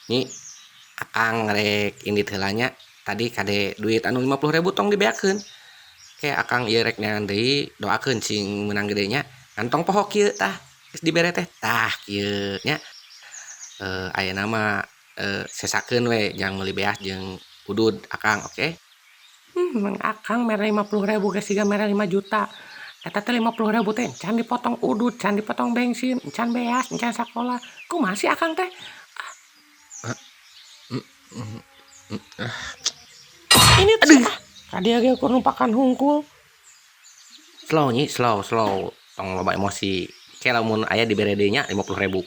Nyi Akang rek ini heulanya tadi kade duit anu 50.000 tong dibeakeun. Kayak Akang ieu rek neangan deui doakeun cing menang gedenya. Kantong poho kieu tah geus dibere teh tah kieu nya. Ayeuna mah sesakeun we jang meuli beas jeung udud Akang oke. Mang Akang mere 50.000 ge siga mere 5 juta. Eta teh 50.000 teh can dipotong udud, can dipotong bensin, can beas, can sakola. Kumaha sih Akang teh? Ini Aduh, kadia ge ukur numpakan hungkul. slow nyi, slow. Tong loba emosi. Kayak lamun aya dibere deui nya 50.000.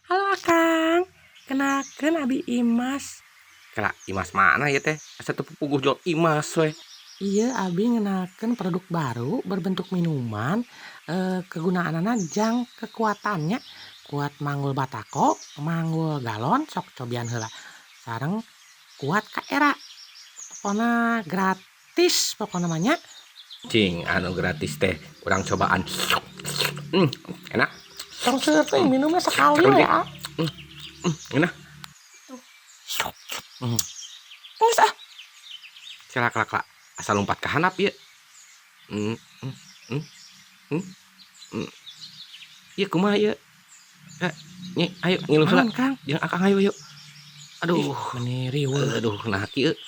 Halo Akang, kenakeun Abi Imas. Kela Imas mana ya teh? Asa teu puguh jual Imas we. Iya, Abi ngenakeun produk baru berbentuk minuman. Kegunaanna jang kekuatannya kuat manggul batako, manggul galon, sok cobian heula. Sareng kuat ka era. Pokona gratis pokona mah nya. Cing, anu gratis teh, kurang cobaan. Enak. Tong seueur teh minumnya sekali Cakep we ge. ah. Enak. Geus ah. Celak. Asal lompat ke handap ieu. Hmm, hmm, hmm, hmm, hmm. Ieu kumaha ieu? Nyi, ayo ngilu heula. Naon Kang? Jeung Akang ayo yuk. Ih, Aduh, meni riweuh. nah kieu.